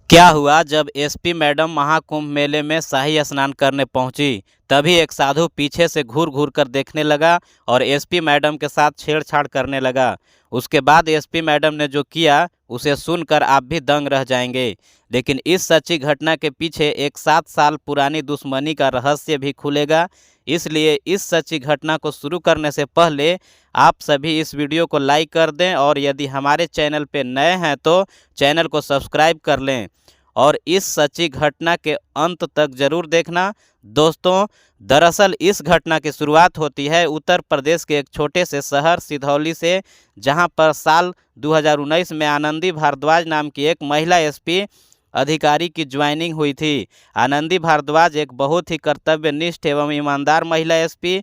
क्या हुआ जब एसपी मैडम महाकुंभ मेले में शाही स्नान करने पहुंची। तभी एक साधु पीछे से घूर घूर कर देखने लगा और एसपी मैडम के साथ छेड़छाड़ करने लगा। उसके बाद एसपी मैडम ने जो किया उसे सुनकर आप भी दंग रह जाएंगे। लेकिन इस सच्ची घटना के पीछे एक 7 साल पुरानी दुश्मनी का रहस्य भी खुलेगा। इसलिए इस सच्ची घटना को शुरू करने से पहले आप सभी इस वीडियो को लाइक कर दें और यदि हमारे चैनल पर नए हैं तो चैनल को सब्सक्राइब कर लें और इस सच्ची घटना के अंत तक जरूर देखना। दोस्तों, दरअसल इस घटना की शुरुआत होती है उत्तर प्रदेश के एक छोटे से शहर सिधौली से, जहां पर साल 2019 में आनंदी भारद्वाज नाम की एक महिला एसपी अधिकारी की ज्वाइनिंग हुई थी। आनंदी भारद्वाज एक बहुत ही कर्तव्यनिष्ठ एवं ईमानदार महिला एसपी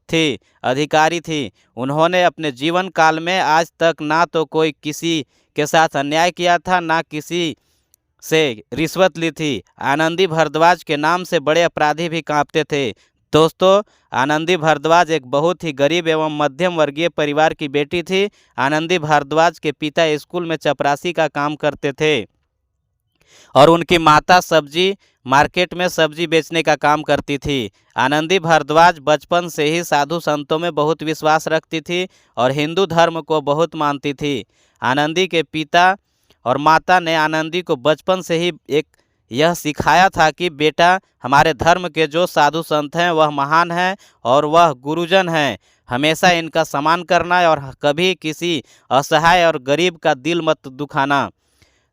थी, अधिकारी थी। उन्होंने अपने जीवन काल में आज तक ना तो कोई किसी के साथ अन्याय किया था, ना किसी से रिश्वत ली थी। आनंदी भारद्वाज के नाम से बड़े अपराधी भी कांपते थे। दोस्तों, आनंदी भारद्वाज एक बहुत ही गरीब एवं मध्यम वर्गीय परिवार की बेटी थी। आनंदी भारद्वाज के पिता स्कूल में चपरासी का काम करते थे और उनकी माता सब्जी मार्केट में सब्जी बेचने का काम करती थी। आनंदी भारद्वाज बचपन से ही साधु संतों में बहुत विश्वास रखती थी और हिंदू धर्म को बहुत मानती थी। आनंदी के पिता और माता ने आनंदी को बचपन से ही यह सिखाया था कि बेटा, हमारे धर्म के जो साधु संत हैं वह महान हैं और वह गुरुजन हैं। हमेशा इनका सम्मान करना और कभी किसी असहाय और गरीब का दिल मत दुखाना।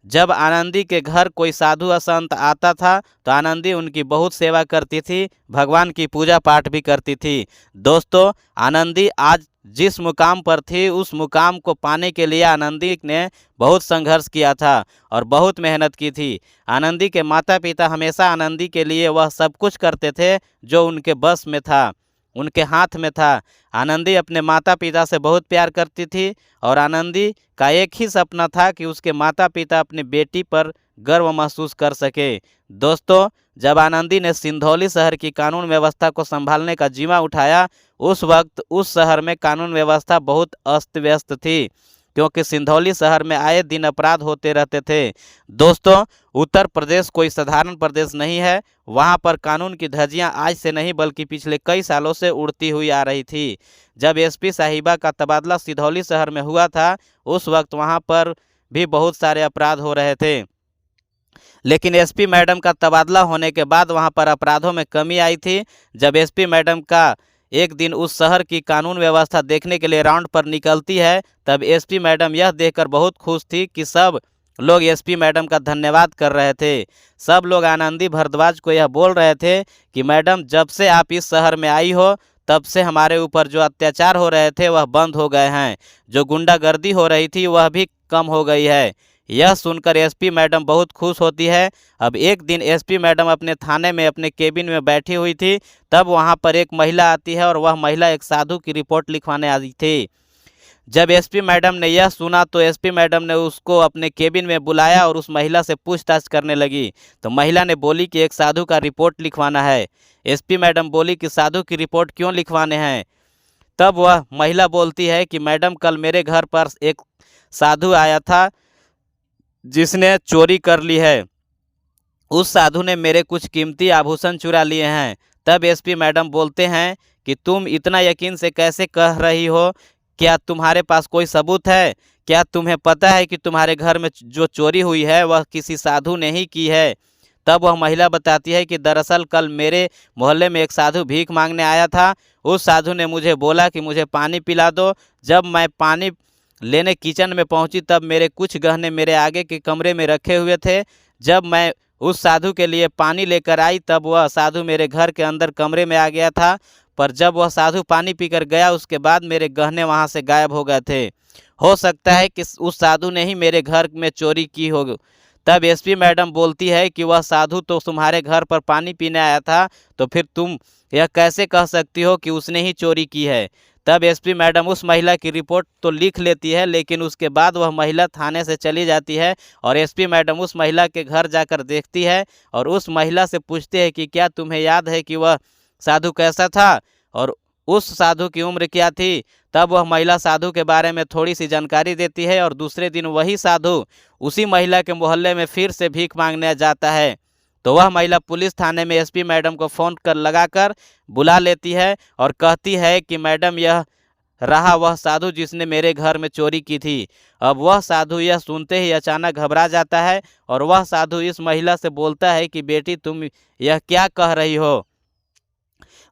जब आनंदी के घर कोई साधु संत आता था तो आनंदी उनकी बहुत सेवा करती थी, भगवान की पूजा पाठ भी करती थी। दोस्तों, आनंदी आज जिस मुकाम पर थी उस मुकाम को पाने के लिए आनंदी ने बहुत संघर्ष किया था और बहुत मेहनत की थी। आनंदी के माता पिता हमेशा आनंदी के लिए वह सब कुछ करते थे जो उनके बस में था, उनके हाथ में था। आनंदी अपने माता पिता से बहुत प्यार करती थी और आनंदी का एक ही सपना था कि उसके माता पिता अपनी बेटी पर गर्व महसूस कर सके। दोस्तों, जब आनंदी ने सिंधौली शहर की कानून व्यवस्था को संभालने का जिम्मा उठाया, उस वक्त उस शहर में कानून व्यवस्था बहुत अस्त व्यस्त थी, क्योंकि सिंधौली शहर में आए दिन अपराध होते रहते थे। दोस्तों, उत्तर प्रदेश कोई साधारण प्रदेश नहीं है। वहां पर कानून की धज्जियां आज से नहीं बल्कि पिछले कई सालों से उड़ती हुई आ रही थी। जब एसपी साहिबा का तबादला सिधौली शहर में हुआ था, उस वक्त वहां पर भी बहुत सारे अपराध हो रहे थे। लेकिन एसपी मैडम का तबादला होने के बाद वहां पर अपराधों में कमी आई थी। जब एसपी मैडम का एक दिन उस शहर की कानून व्यवस्था देखने के लिए राउंड पर निकलती है, तब एसपी मैडम यह देखकर बहुत खुश थी कि सब लोग एसपी मैडम का धन्यवाद कर रहे थे। सब लोग आनंदी भारद्वाज को यह बोल रहे थे कि मैडम, जब से आप इस शहर में आई हो तब से हमारे ऊपर जो अत्याचार हो रहे थे वह बंद हो गए हैं, जो गुंडागर्दी हो रही थी वह भी कम हो गई है। यह सुनकर एसपी मैडम बहुत खुश होती है। अब एक दिन एसपी मैडम अपने थाने में अपने केबिन में बैठी हुई थी, तब वहां पर एक महिला आती है और वह महिला एक साधु की रिपोर्ट लिखवाने आई थी। जब एसपी मैडम ने यह सुना तो एसपी मैडम ने उसको अपने केबिन में बुलाया और उस महिला से पूछताछ करने लगी। तो महिला ने बोली कि एक साधु का रिपोर्ट लिखवाना है। एसपी मैडम बोली कि साधु की रिपोर्ट क्यों लिखवाने हैं। तब वह महिला बोलती है कि मैडम, कल मेरे घर पर एक साधु आया था जिसने चोरी कर ली है। उस साधु ने मेरे कुछ कीमती आभूषण चुरा लिए हैं। तब एसपी मैडम बोलते हैं कि तुम इतना यकीन से कैसे कह रही हो? क्या तुम्हारे पास कोई सबूत है? क्या तुम्हें पता है कि तुम्हारे घर में जो चोरी हुई है वह किसी साधु ने ही की है? तब वह महिला बताती है कि दरअसल कल मेरे मोहल्ले में एक साधु भीख मांगने आया था। उस साधु ने मुझे बोला कि मुझे पानी पिला दो। जब मैं पानी लेने किचन में पहुंची तब मेरे कुछ गहने मेरे आगे के कमरे में रखे हुए थे। जब मैं उस साधु के लिए पानी लेकर आई तब वह साधु मेरे घर के अंदर कमरे में आ गया था, पर जब वह साधु पानी पीकर गया उसके बाद मेरे गहने वहां से गायब हो गए थे। हो सकता है कि उस साधु ने ही मेरे घर में चोरी की हो। तब एसपी मैडम बोलती है कि वह साधु तो तुम्हारे घर पर पानी पीने आया था, तो फिर तुम यह कैसे कह सकती हो कि उसने ही चोरी की है? तब एसपी मैडम उस महिला की रिपोर्ट तो लिख लेती है, लेकिन उसके बाद वह महिला थाने से चली जाती है और एसपी मैडम उस महिला के घर जाकर देखती है और उस महिला से पूछती है कि क्या तुम्हें याद है कि वह साधु कैसा था? और उस साधु की उम्र क्या थी। तब वह महिला साधु के बारे में थोड़ी सी जानकारी देती है और दूसरे दिन वही साधु उसी महिला के मोहल्ले में फिर से भीख मांगने जाता है। तो वह महिला पुलिस थाने में एसपी मैडम को फ़ोन कर लगाकर बुला लेती है और कहती है कि मैडम, यह रहा वह साधु जिसने मेरे घर में चोरी की थी। अब वह साधु यह सुनते ही अचानक घबरा जाता है और वह साधु इस महिला से बोलता है कि बेटी, तुम यह क्या कह रही हो?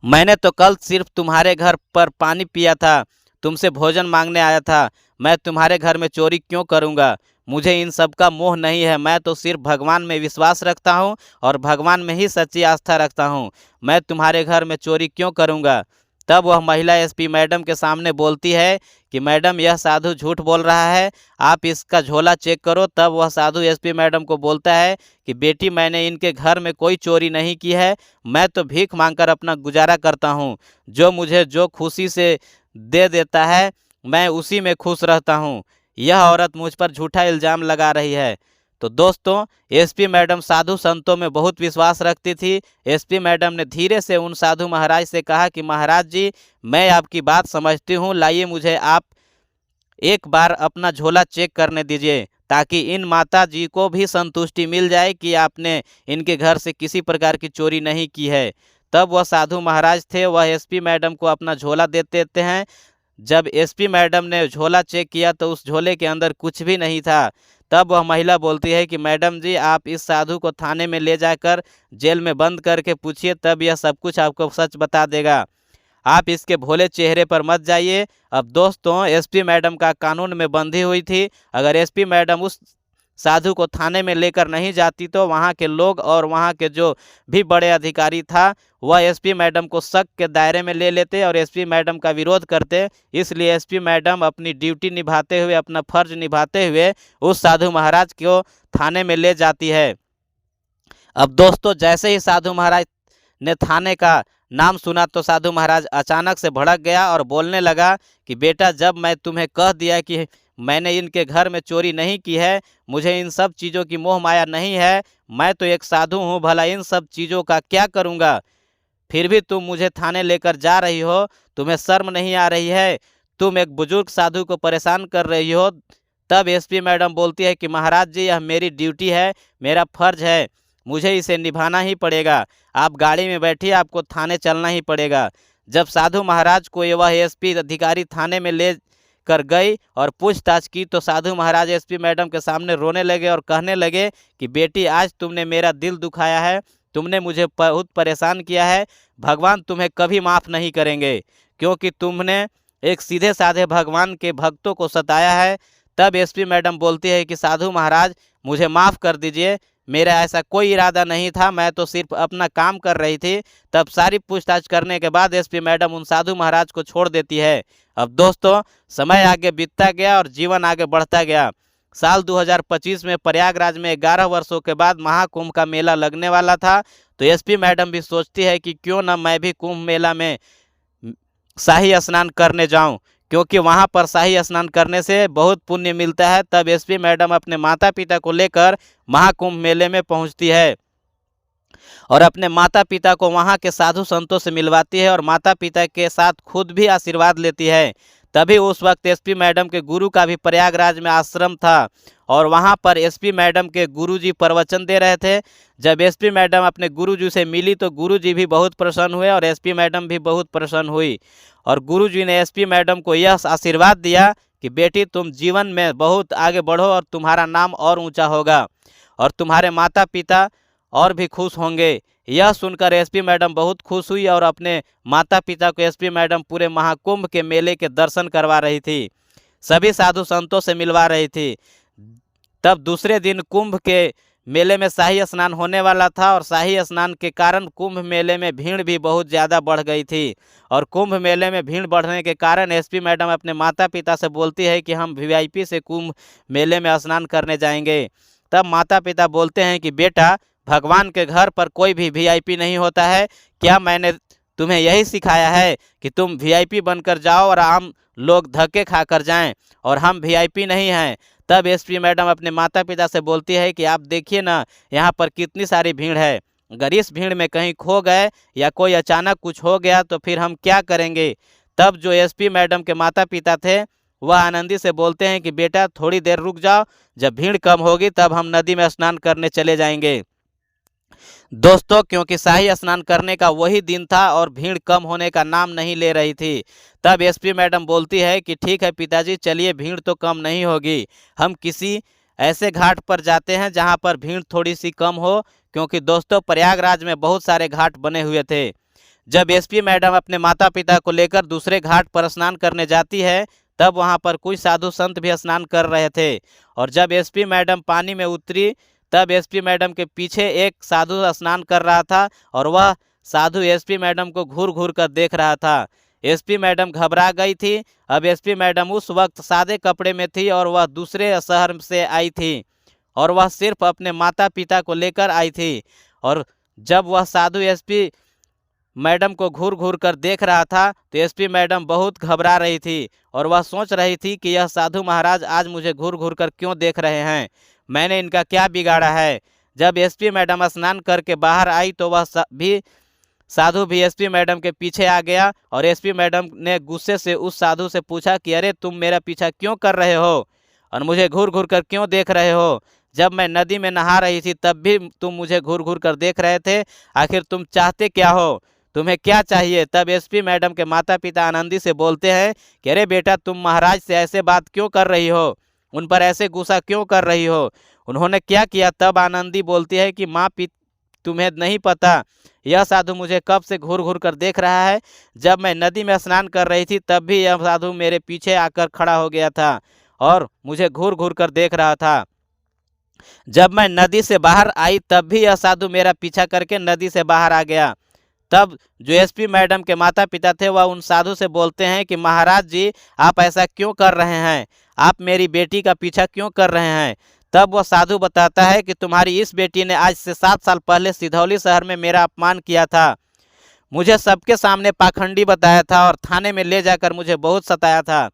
मैंने तो कल सिर्फ तुम्हारे घर पर पानी पिया था, तुमसे भोजन मांगने आया था। मैं तुम्हारे घर में चोरी क्यों करूँगा? मुझे इन सब का मोह नहीं है। मैं तो सिर्फ भगवान में विश्वास रखता हूँ और भगवान में ही सच्ची आस्था रखता हूँ। मैं तुम्हारे घर में चोरी क्यों करूँगा? तब वह महिला एसपी मैडम के सामने बोलती है कि मैडम, यह साधु झूठ बोल रहा है, आप इसका झोला चेक करो। तब वह साधु एसपी मैडम को बोलता है कि बेटी, मैंने इनके घर में कोई चोरी नहीं की है। मैं तो भीख मांगकर अपना गुजारा करता हूँ। जो मुझे जो खुशी से दे देता है मैं उसी में खुश रहता हूँ। यह औरत मुझ पर झूठा इल्ज़ाम लगा रही है। तो दोस्तों, एसपी मैडम साधु संतों में बहुत विश्वास रखती थी। एसपी मैडम ने धीरे से उन साधु महाराज से कहा कि महाराज जी, मैं आपकी बात समझती हूँ, लाइए मुझे आप एक बार अपना झोला चेक करने दीजिए, ताकि इन माता जी को भी संतुष्टि मिल जाए कि आपने इनके घर से किसी प्रकार की चोरी नहीं की है। तब वह साधु महाराज थे, वह एसपी मैडम को अपना झोला दे देते हैं। जब एसपी मैडम ने झोला चेक किया तो उस झोले के अंदर कुछ भी नहीं था। तब वह महिला बोलती है कि मैडम जी, आप इस साधु को थाने में ले जाकर जेल में बंद करके पूछिए, तब यह सब कुछ आपको सच बता देगा। आप इसके भोले चेहरे पर मत जाइए। अब दोस्तों, एसपी मैडम का कानून में बंधी हुई थी। अगर एसपी मैडम उस साधु को थाने में लेकर नहीं जाती तो वहाँ के लोग और वहाँ के जो भी बड़े अधिकारी था वह एसपी मैडम को शक के दायरे में ले लेते और एसपी मैडम का विरोध करते। इसलिए एसपी मैडम अपनी ड्यूटी निभाते हुए, अपना फर्ज निभाते हुए उस साधु महाराज को थाने में ले जाती है। अब दोस्तों, जैसे ही साधु महाराज ने थाने का नाम सुना तो साधु महाराज अचानक से भड़क गया और बोलने लगा कि बेटा, जब मैं तुम्हें कह दिया कि मैंने इनके घर में चोरी नहीं की है, मुझे इन सब चीज़ों की मोह माया नहीं है, मैं तो एक साधु हूँ, भला इन सब चीज़ों का क्या करूँगा? फिर भी तुम मुझे थाने लेकर जा रही हो, तुम्हें शर्म नहीं आ रही है? तुम एक बुजुर्ग साधु को परेशान कर रही हो। तब एसपी मैडम बोलती है कि महाराज जी, यह मेरी ड्यूटी है, मेरा फर्ज है, मुझे इसे निभाना ही पड़ेगा। आप गाड़ी में बैठिए, आपको थाने चलना ही पड़ेगा। जब साधु महाराज को वह एसपी अधिकारी थाने में ले कर गई और पूछताछ की तो साधु महाराज एसपी मैडम के सामने रोने लगे और कहने लगे कि बेटी, आज तुमने मेरा दिल दुखाया है, तुमने मुझे बहुत परेशान किया है। भगवान तुम्हें कभी माफ़ नहीं करेंगे, क्योंकि तुमने एक सीधे साधे भगवान के भक्तों को सताया है। तब एसपी मैडम बोलती है कि साधु महाराज, मुझे माफ़ कर दीजिए, मेरा ऐसा कोई इरादा नहीं था, मैं तो सिर्फ अपना काम कर रही थी। तब सारी पूछताछ करने के बाद एसपी मैडम उन साधु महाराज को छोड़ देती है। अब दोस्तों, समय आगे बीतता गया और जीवन आगे बढ़ता गया। साल 2025 में प्रयागराज में 11 वर्षों के बाद महाकुंभ का मेला लगने वाला था। तो एसपी मैडम भी सोचती है कि क्यों न मैं भी कुंभ मेला में शाही स्नान करने जाऊं, क्योंकि वहां पर शाही स्नान करने से बहुत पुण्य मिलता है। तब एसपी मैडम अपने माता पिता को लेकर महाकुंभ मेले में पहुंचती है और अपने माता पिता को वहां के साधु संतों से मिलवाती है और माता पिता के साथ खुद भी आशीर्वाद लेती है। तभी उस वक्त एसपी मैडम के गुरु का भी प्रयागराज में आश्रम था और वहां पर एसपी मैडम के गुरुजी प्रवचन दे रहे थे। जब एसपी मैडम अपने गुरुजी से मिली तो गुरुजी भी बहुत प्रसन्न हुए और एसपी मैडम भी बहुत प्रसन्न हुई और गुरुजी ने एसपी मैडम को यह आशीर्वाद दिया कि बेटी, तुम जीवन में बहुत आगे बढ़ो और तुम्हारा नाम और ऊंचा होगा और तुम्हारे माता पिता और भी खुश होंगे। यह सुनकर एसपी मैडम बहुत खुश हुई और अपने माता पिता को एसपी मैडम पूरे महाकुंभ के मेले के दर्शन करवा रही थी, सभी साधु संतों से मिलवा रही थी। तब दूसरे दिन कुंभ के मेले में शाही स्नान होने वाला था और शाही स्नान के कारण कुंभ मेले में भीड़ भी बहुत ज़्यादा बढ़ गई थी और कुंभ मेले में भीड़ बढ़ने के कारण एसपी मैडम अपने माता पिता से बोलती है कि हम वीआईपी से कुंभ मेले में स्नान करने जाएंगे। तब माता पिता बोलते हैं कि बेटा, भगवान के घर पर कोई भी वीआईपी नहीं होता है। क्या मैंने तुम्हें यही सिखाया है कि तुम वीआईपी बनकर जाओ और आम लोग धक्के खाकर जाएं, और हम वीआईपी नहीं हैं। तब एसपी मैडम अपने माता पिता से बोलती है कि आप देखिए ना, यहाँ पर कितनी सारी भीड़ है, अगर इस भीड़ में कहीं खो गए या कोई अचानक कुछ हो गया तो फिर हम क्या करेंगे। तब जो एसपी मैडम के माता पिता थे वह आनंदी से बोलते हैं कि बेटा थोड़ी देर रुक जाओ, जब भीड़ कम होगी तब हम नदी में स्नान करने चले जाएंगे। दोस्तों, क्योंकि शाही स्नान करने का वही दिन था और भीड़ कम होने का नाम नहीं ले रही थी, तब एसपी मैडम बोलती है कि ठीक है पिताजी, चलिए भीड़ तो कम नहीं होगी, हम किसी ऐसे घाट पर जाते हैं जहां पर भीड़ थोड़ी सी कम हो। क्योंकि दोस्तों प्रयागराज में बहुत सारे घाट बने हुए थे। जब एसपी मैडम अपने माता पिता को लेकर दूसरे घाट पर स्नान करने जाती है तब वहां पर कुछ साधु संत भी स्नान कर रहे थे। और जब एसपी मैडम पानी में उतरी तब एसपी मैडम के पीछे एक साधु स्नान कर रहा था और वह साधु एसपी मैडम को घूर घूर कर देख रहा था। एसपी मैडम घबरा गई थी। अब एसपी मैडम उस वक्त सादे कपड़े में थी और वह दूसरे शहर से आई थी और वह सिर्फ अपने माता पिता को लेकर आई थी। और जब वह साधु एसपी मैडम को घूर घूर कर देख रहा था तो एसपी मैडम बहुत घबरा रही थी और वह सोच रही थी कि यह साधु महाराज आज मुझे घूर घूर कर क्यों देख रहे हैं, मैंने इनका क्या बिगाड़ा है। जब एसपी मैडम स्नान करके बाहर आई तो वह साधु भी एसपी मैडम के पीछे आ गया और एसपी मैडम ने गुस्से से उस साधु से पूछा कि अरे तुम मेरा पीछा क्यों कर रहे हो और मुझे घूर घूर कर क्यों देख रहे हो। जब मैं नदी में नहा रही थी तब भी तुम मुझे घूर घूर कर देख रहे थे, आखिर तुम चाहते क्या हो, तुम्हें क्या चाहिए। तब एसपी मैडम के माता पिता आनंदी से बोलते हैं कि अरे बेटा तुम महाराज से ऐसे बात क्यों कर रही हो, उन पर ऐसे गुस्सा क्यों कर रही हो, उन्होंने क्या किया। तब आनंदी बोलती है कि माँ तुम्हें नहीं पता, यह साधु मुझे कब से घूर घूर कर देख रहा है। जब मैं नदी में स्नान कर रही थी तब भी यह साधु मेरे पीछे आकर खड़ा हो गया था और मुझे घूर घूर कर देख रहा था। जब मैं नदी से बाहर आई तब भी यह साधु मेरा पीछा करके नदी से बाहर आ गया। तब जो एसपी मैडम के माता पिता थे वह उन साधु से बोलते हैं कि महाराज जी आप ऐसा क्यों कर रहे हैं, आप मेरी बेटी का पीछा क्यों कर रहे हैं। तब वह साधु बताता है कि तुम्हारी इस बेटी ने आज से 7 साल पहले सिधौली शहर में मेरा अपमान किया था, मुझे सबके सामने पाखंडी बताया था और थाने में ले जाकर मुझे बहुत सताया था।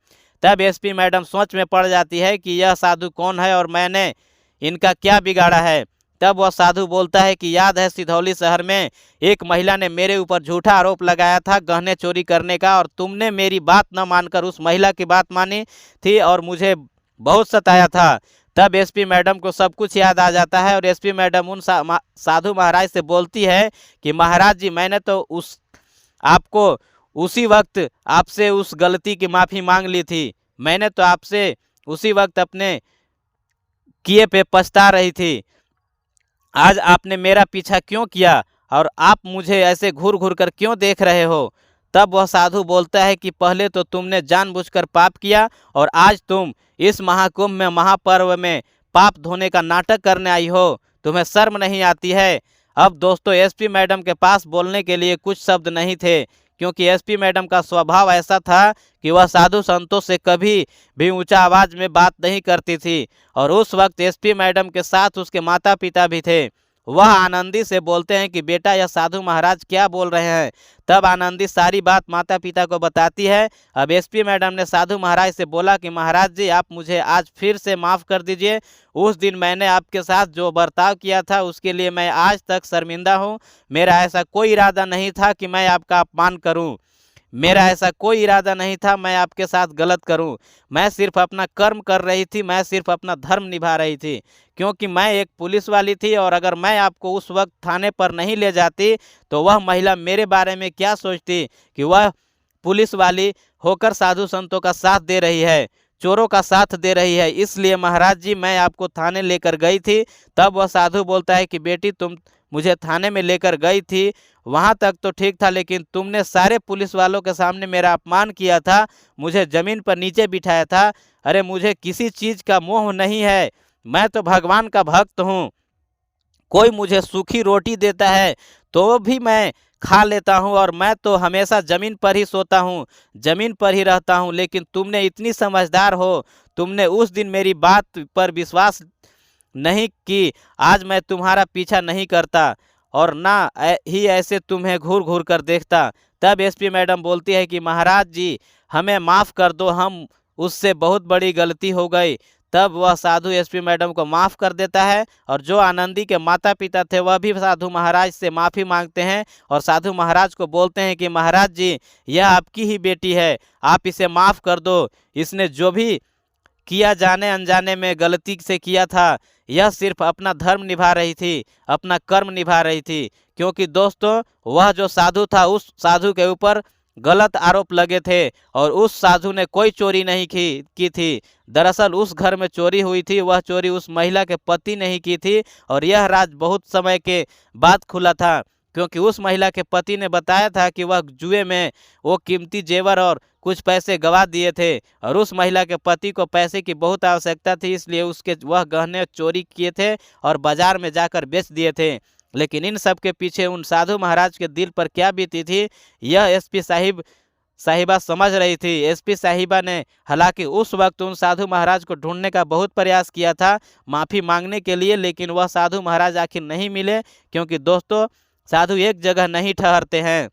तब एसपी मैडम सोच में पड़ जाती है कि यह साधु कौन है और मैंने इनका क्या बिगाड़ा है। तब वह साधु बोलता है कि याद है सिधौली शहर में एक महिला ने मेरे ऊपर झूठा आरोप लगाया था गहने चोरी करने का और तुमने मेरी बात न मानकर उस महिला की बात मानी थी और मुझे बहुत सताया था। तब एसपी मैडम को सब कुछ याद आ जाता है और एसपी मैडम उन साधु महाराज से बोलती है कि महाराज जी मैंने तो आपको उसी वक्त आपसे उस गलती की माफ़ी मांग ली थी, मैंने तो आपसे उसी वक्त अपने किए पे पछता रही थी, आज आपने मेरा पीछा क्यों किया और आप मुझे ऐसे घूर घूर कर क्यों देख रहे हो। तब वह साधु बोलता है कि पहले तो तुमने जानबूझकर पाप किया और आज तुम इस महाकुंभ में महापर्व में पाप धोने का नाटक करने आई हो, तुम्हें शर्म नहीं आती है। अब दोस्तों एसपी मैडम के पास बोलने के लिए कुछ शब्द नहीं थे क्योंकि एसपी मैडम का स्वभाव ऐसा था कि वह साधु संतों से कभी भी ऊंचा आवाज़ में बात नहीं करती थी और उस वक्त एसपी मैडम के साथ उसके माता पिता भी थे। वह आनंदी से बोलते हैं कि बेटा यह साधु महाराज क्या बोल रहे हैं। तब आनंदी सारी बात माता पिता को बताती है। अब एसपी मैडम ने साधु महाराज से बोला कि महाराज जी आप मुझे आज फिर से माफ़ कर दीजिए, उस दिन मैंने आपके साथ जो बर्ताव किया था उसके लिए मैं आज तक शर्मिंदा हूँ, मेरा ऐसा कोई इरादा नहीं था कि मैं आपका अपमान करूँ, मेरा ऐसा कोई इरादा नहीं था मैं आपके साथ गलत करूं, मैं सिर्फ अपना कर्म कर रही थी, मैं सिर्फ अपना धर्म निभा रही थी क्योंकि मैं एक पुलिस वाली थी और अगर मैं आपको उस वक्त थाने पर नहीं ले जाती तो वह महिला मेरे बारे में क्या सोचती कि वह पुलिस वाली होकर साधु संतों का साथ दे रही है, चोरों का साथ दे रही है, इसलिए महाराज जी मैं आपको थाने लेकर गई थी। तब वह साधु बोलता है कि बेटी तुम मुझे थाने में लेकर गई थी, वहाँ तक तो ठीक था, लेकिन तुमने सारे पुलिस वालों के सामने मेरा अपमान किया था, मुझे ज़मीन पर नीचे बिठाया था। अरे मुझे किसी चीज़ का मोह नहीं है, मैं तो भगवान का भक्त हूँ, कोई मुझे सूखी रोटी देता है तो भी मैं खा लेता हूँ और मैं तो हमेशा ज़मीन पर ही सोता हूँ, ज़मीन पर ही रहता हूँ, लेकिन तुमने इतनी समझदार हो, तुमने उस दिन मेरी बात पर विश्वास नहीं कि आज मैं तुम्हारा पीछा नहीं करता और ना ही ऐसे तुम्हें घूर घूर कर देखता। तब एसपी मैडम बोलती है कि महाराज जी हमें माफ़ कर दो, हम उससे बहुत बड़ी गलती हो गई। तब वह साधु एसपी मैडम को माफ़ कर देता है और जो आनंदी के माता पिता थे वह भी साधु महाराज से माफ़ी मांगते हैं और साधु महाराज को बोलते हैं कि महाराज जी, यह आपकी ही बेटी है, आप इसे माफ़ कर दो। इसने जो भी किया जाने अनजाने में गलती से किया था, यह सिर्फ अपना धर्म निभा रही थी, अपना कर्म निभा रही थी। क्योंकि दोस्तों, वह जो साधु था उस साधु के ऊपर गलत आरोप लगे थे और उस साधु ने कोई चोरी नहीं की थी। दरअसल उस घर में चोरी हुई थी, वह चोरी उस महिला के पति ने ही की थी और यह राज बहुत समय के बाद खुला था, क्योंकि उस महिला के पति ने बताया था कि वह जुए में वो कीमती जेवर और कुछ पैसे गवा दिए थे और उस महिला के पति को पैसे की बहुत आवश्यकता थी, इसलिए उसके वह गहने चोरी किए थे और बाजार में जाकर बेच दिए थे। लेकिन इन सब के पीछे उन साधु महाराज के दिल पर क्या बीती थी, यह एसपी साहिबा समझ रही थी। एसपी साहिबा ने हालांकि उस वक्त उन साधु महाराज को ढूंढने का बहुत प्रयास किया था माफ़ी मांगने के लिए, लेकिन वह साधु महाराज आखिर नहीं मिले। क्योंकि दोस्तों, साधु एक जगह नहीं ठहरते हैं,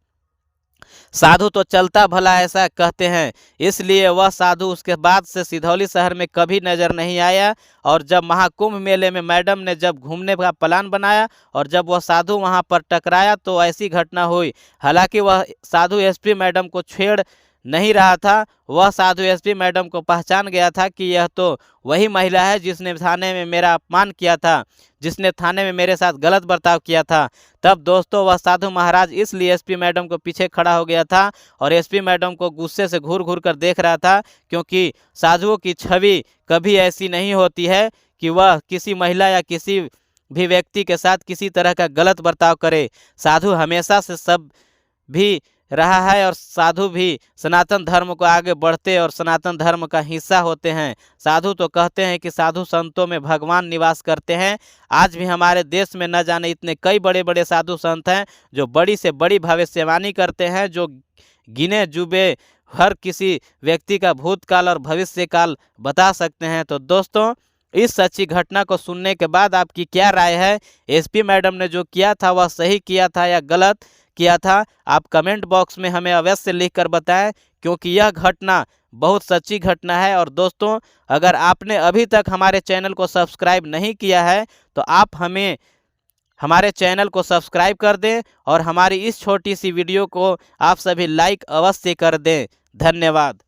साधु तो चलता भला ऐसा कहते हैं। इसलिए वह साधु उसके बाद से सिधौली शहर में कभी नजर नहीं आया। और जब महाकुंभ मेले में मैडम ने जब घूमने का प्लान बनाया और जब वह साधु वहां पर टकराया तो ऐसी घटना हुई। हालांकि वह साधु एसपी मैडम को छेड़ नहीं रहा था, वह साधु एसपी मैडम को पहचान गया था कि यह तो वही महिला है जिसने थाने में मेरा अपमान किया था, जिसने थाने में मेरे साथ गलत बर्ताव किया था। तब दोस्तों, वह साधु महाराज इसलिए एसपी मैडम को पीछे खड़ा हो गया था और एसपी मैडम को गुस्से से घूर घूर कर देख रहा था, क्योंकि साधुओं की छवि कभी ऐसी नहीं होती है कि वह किसी महिला या किसी भी व्यक्ति के साथ किसी तरह का गलत बर्ताव करे। साधु हमेशा से सब भी रहा है और साधु भी सनातन धर्म को आगे बढ़ते और सनातन धर्म का हिस्सा होते हैं। साधु तो कहते हैं कि साधु संतों में भगवान निवास करते हैं। आज भी हमारे देश में न जाने इतने कई बड़े बड़े साधु संत हैं जो बड़ी से बड़ी भविष्यवाणी करते हैं, जो गिने जुबे हर किसी व्यक्ति का भूतकाल और भविष्यकाल बता सकते हैं। तो दोस्तों, इस सच्ची घटना को सुनने के बाद आपकी क्या राय है? एसपी मैडम ने जो किया था वह सही किया था या गलत किया था? आप कमेंट बॉक्स में हमें अवश्य लिखकर बताएं, क्योंकि यह घटना बहुत सच्ची घटना है। और दोस्तों, अगर आपने अभी तक हमारे चैनल को सब्सक्राइब नहीं किया है तो आप हमारे चैनल को सब्सक्राइब कर दें और हमारी इस छोटी सी वीडियो को आप सभी लाइक अवश्य कर दें। धन्यवाद।